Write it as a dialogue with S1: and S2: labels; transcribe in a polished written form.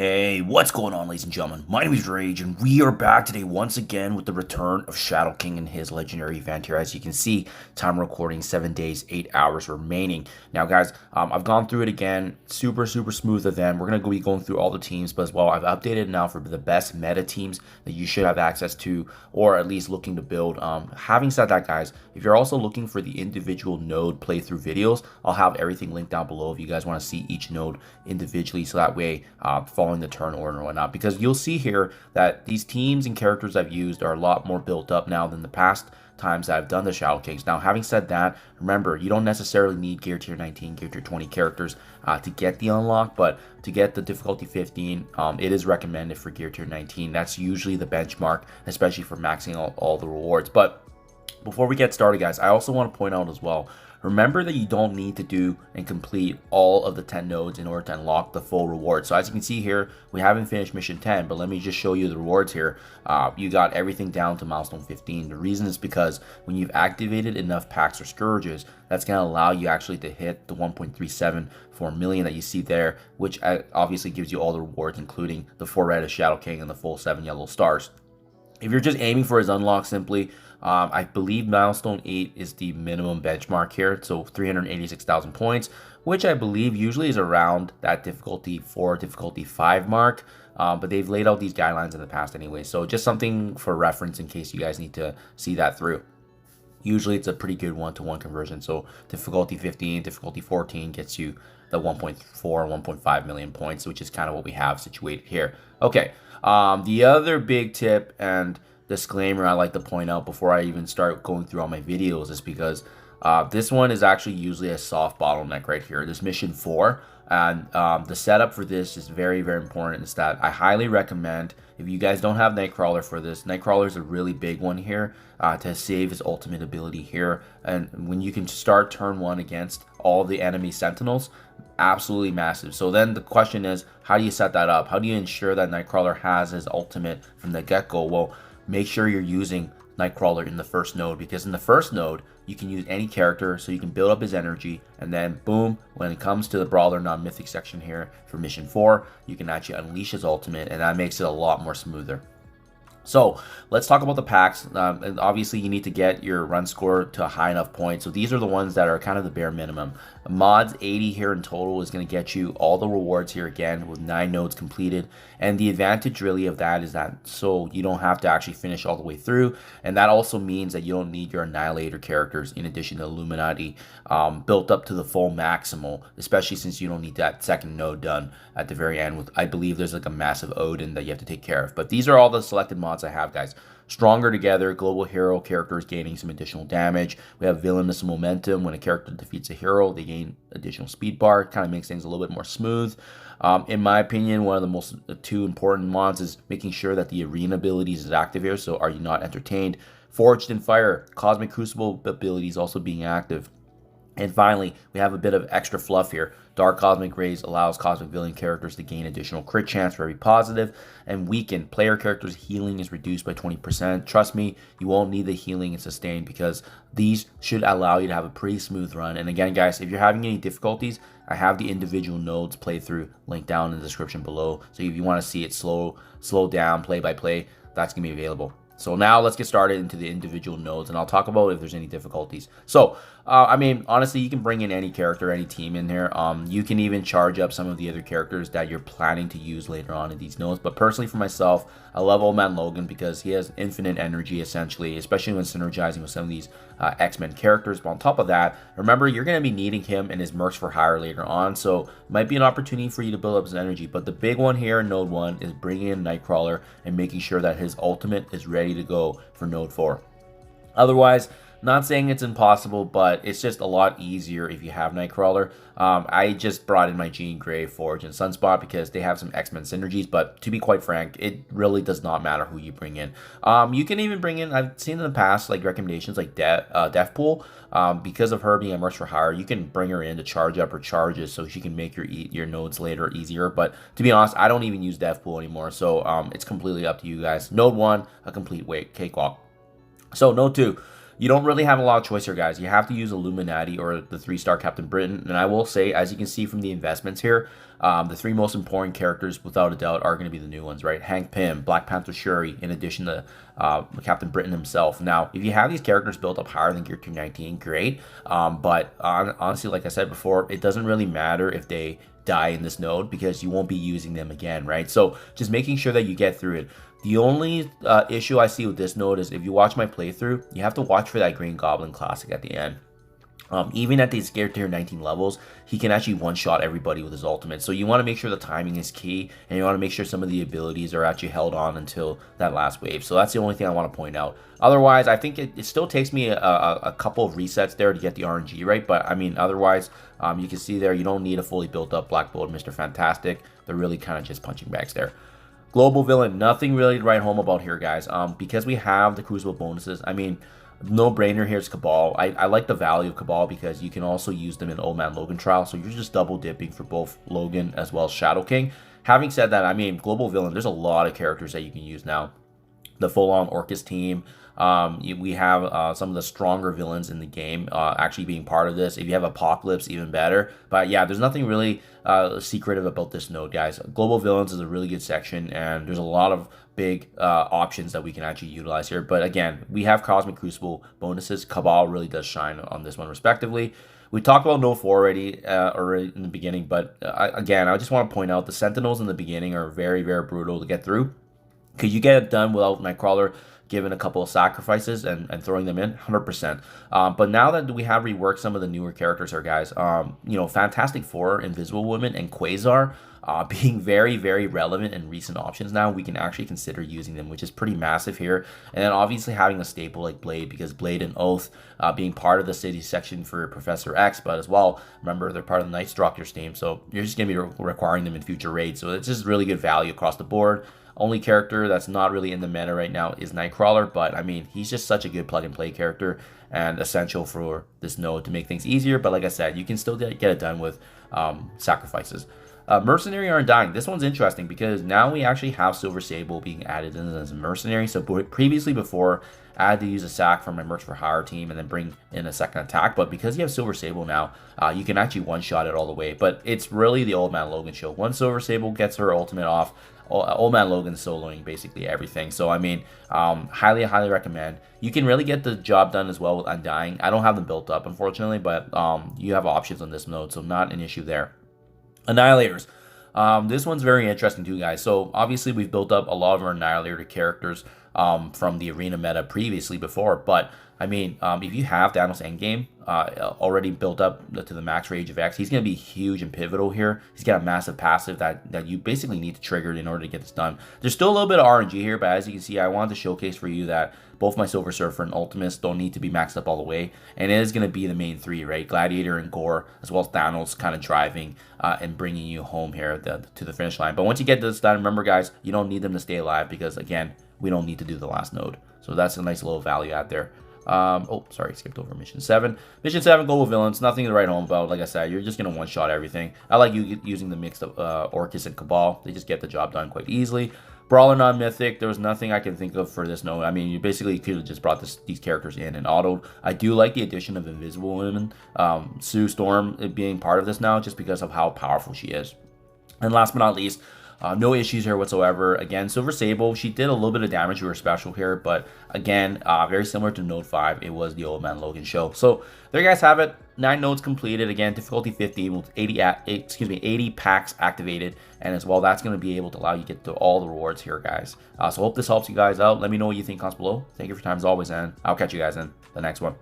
S1: Hey, what's going on, ladies and gentlemen? My name is Rayge, and we are back today once again with the return of Shadow King and his legendary event here. As you can see, time recording 7 days, 8 hours remaining. Now, guys, I've gone through it again. Super smooth event. We're going to be going through all the teams, but as well, I've updated now for the best meta teams that you should have access to, or at least looking to build. Having said that, guys, if you're also looking for the individual node playthrough videos, I'll have everything linked down below if you guys want to see each node individually, so that way, following the turn order and whatnot, because you'll see here that these teams and characters I've used are a lot more built up now than the past times that I've done the Shadow Kings. Now, having said that, remember, you don't necessarily need Gear Tier 19, Gear Tier 20 characters to get the unlock, but to get the difficulty 15, it is recommended for Gear Tier 19. That's usually the benchmark, especially for maxing out all the rewards. But before we get started, guys, I also want to point out as well, remember that you don't need to do and complete all of the 10 nodes in order to unlock the full reward. So as you can see here, we haven't finished mission 10, but let me just show you the rewards here. You got everything down to milestone 15. The reason is because when you've activated enough packs or scourges, that's going to allow you actually to hit the 1.374 million that you see there, which obviously gives you all the rewards, including the 4 red of Shadow King and the full 7 yellow stars. If you're just aiming for his unlock simply, I believe milestone 8 is the minimum benchmark here, so 386,000 points, which I believe usually is around that difficulty 4, difficulty 5 mark, but they've laid out these guidelines in the past anyway, so just something for reference in case you guys need to see that through. Usually it's a pretty good one-to-one conversion, so difficulty 15, difficulty 14 gets you the 1.4, 1.5 million points, which is kind of what we have situated here. Okay, the other big tip and disclaimer I like to point out before I even start going through all my videos is because this one is actually usually a soft bottleneck right here, this mission 4, and the setup for this is very important. Is that I highly recommend, if you guys don't have Nightcrawler for this, Nightcrawler is a really big one here to save his ultimate ability here, and when you can start turn 1 against all the enemy sentinels, absolutely massive. So then the question is, how do you set that up? How do you ensure that Nightcrawler has his ultimate from the get-go? Well, make sure you're using Nightcrawler in the first node, because in the first node you can use any character, so you can build up his energy, and then boom, when it comes to the brawler non-mythic section here for mission 4, you can actually unleash his ultimate, and that makes it a lot more smoother. So let's talk about the packs. And obviously you need to get your run score to a high enough point, so these are the ones that are kind of the bare minimum. Mods 80 here in total is going to get you all the rewards here again with 9 nodes completed, and the advantage really of that is that so you don't have to actually finish all the way through, and that also means that you don't need your Annihilator characters in addition to Illuminati built up to the full maximal, especially since you don't need that second node done at the very end with, I believe there's like a massive Odin that you have to take care of. But these are all the selected mods I have, guys. Stronger Together, global hero characters gaining some additional damage. We have Villainous Momentum. When a character defeats a hero, they gain additional speed bar. Kind of makes things a little bit more smooth. In my opinion, one of the most two important mods is making sure that the arena abilities is active here. So Are You Not Entertained? Forged in Fire, Cosmic Crucible abilities also being active. And finally, we have a bit of extra fluff here. Dark Cosmic Rays allows Cosmic Villain characters to gain additional crit chance for every positive, and weaken. Player characters' healing is reduced by 20%. Trust me, you won't need the healing and sustain, because these should allow you to have a pretty smooth run. And again, guys, if you're having any difficulties, I have the individual nodes playthrough linked down in the description below. So if you want to see it slow down, play by play, that's going to be available. So now let's get started into the individual nodes, and I'll talk about if there's any difficulties. So, I mean, honestly, you can bring in any character, any team in here. You can even charge up some of the other characters that you're planning to use later on in these nodes. But personally, for myself, I love Old Man Logan because he has infinite energy, essentially, especially when synergizing with some of these X-Men characters. But on top of that, remember, you're going to be needing him and his Mercs for Hire later on. So, it might be an opportunity for you to build up his energy. But the big one here in Node 1 is bringing in Nightcrawler and making sure that his ultimate is ready to go for Node 4. Otherwise, not saying it's impossible, but it's just a lot easier if you have Nightcrawler. I just brought in my Jean Grey, Forge, and Sunspot because they have some X-Men synergies, but to be quite frank, it really does not matter who you bring in. You can even bring in, I've seen in the past, like recommendations like Deathpool. Because of her being a Mercs for Hire, you can bring her in to charge up her charges so she can make your nodes later easier. But to be honest, I don't even use Deathpool anymore, so it's completely up to you guys. Node 1, a complete cakewalk. So Node 2. You don't really have a lot of choice here, guys. You have to use Illuminati or the 3-star Captain Britain. And I will say, as you can see from the investments here, The three most important characters, without a doubt, are going to be the new ones, right? Hank Pym, Black Panther Shuri, in addition to Captain Britain himself. Now, if you have these characters built up higher than Gear 219, great. But honestly, like I said before, it doesn't really matter if they die in this node because you won't be using them again, right? So just making sure that you get through it. The only issue I see with this node is if you watch my playthrough, you have to watch for that Green Goblin Classic at the end. Even at these Gear Tier 19 levels, he can actually one-shot everybody with his ultimate. So you want to make sure the timing is key, and you want to make sure some of the abilities are actually held on until that last wave. So that's the only thing I want to point out. Otherwise, I think it still takes me a couple of resets there to get the RNG right. But, I mean, otherwise, you can see there, you don't need a fully built-up Black Bolt Mr. Fantastic. They're really kind of just punching bags there. Global Villain, nothing really to write home about here, guys. Because we have the Crucible bonuses, I mean, no brainer here is Cabal. I like the value of Cabal because you can also use them in Old Man Logan trial, so you're just double dipping for both Logan as well as Shadow King. Having said that, I mean, Global Villain, there's a lot of characters that you can use now. The full-on Orcus team. We have some of the stronger villains in the game actually being part of this. If you have Apocalypse, even better. But yeah, there's nothing really secretive about this node, guys. Global Villains is a really good section, and there's a lot of big options that we can actually utilize here. But again, we have Cosmic Crucible bonuses. Cabal really does shine on this one, respectively. We talked about No 4 already in the beginning, but again, I just want to point out the Sentinels in the beginning are very, very brutal to get through. Could you get it done without Nightcrawler giving a couple of sacrifices and throwing them in? 100%. But now that we have reworked some of the newer characters here, guys, you know, Fantastic Four, Invisible Woman, and Quasar being very, very relevant and recent options now, we can actually consider using them, which is pretty massive here. And then obviously having a staple like Blade, because Blade and Oath being part of the city section for Professor X, but as well, remember, they're part of the Night Stalkers team, so you're just going to be requiring them in future raids. So it's just really good value across the board. Only character that's not really in the meta right now is Nightcrawler, but I mean, he's just such a good plug-and-play character and essential for this node to make things easier. But like I said, you can still get it done with sacrifices. Mercenary or Undying. This one's interesting because now we actually have Silver Sable being added in as a mercenary. So previously, before, I had to use a sack from my Merch for Hire team and then bring in a second attack. But because you have Silver Sable now, you can actually one-shot it all the way. But it's really the Old Man Logan show. Once Silver Sable gets her ultimate off, Old Man Logan's soloing basically everything. So, I mean, highly recommend. You can really get the job done as well with Undying. I don't have them built up, unfortunately, but you have options on this node, so not an issue there. Annihilators. This one's very interesting too, guys. So obviously we've built up a lot of our Annihilator characters from the arena meta previously before, but I mean, if you have Thanos Endgame already built up to the max Rage of X, he's going to be huge and pivotal here. He's got a massive passive that you basically need to trigger in order to get this done. There's still a little bit of RNG here, but as you can see, I wanted to showcase for you that both my Silver Surfer and Ultimates don't need to be maxed up all the way, and it is going to be the main three, right? Gladiator and Gore, as well as Thanos kind of driving and bringing you home here to the finish line. But once you get this done, remember, guys, you don't need them to stay alive because, again, we don't need to do the last node. So that's a nice little value out there. Oh, sorry, skipped over Mission 7. Mission 7, Global Villains, nothing to write home about. Like I said, you're just going to one-shot everything. I like using the mix of Orcus and Cabal. They just get the job done quite easily. Brawler non-mythic, there was nothing I can think of for this node. I mean, you basically could have just brought these characters in and autoed. I do like the addition of Invisible Woman, Sue Storm being part of this now, just because of how powerful she is. And last but not least, no issues here whatsoever. Again, Silver Sable, she did a little bit of damage to her special here, but again, very similar to Node 5, it was the Old Man Logan show. So there you guys have it. 9 nodes completed. Again, difficulty 15 with 80 packs activated, and as well, that's going to be able to allow you to get to all the rewards here, guys. So hope this helps you guys out. Let me know what you think, comments below. Thank you for your time as always, and I'll catch you guys in the next one.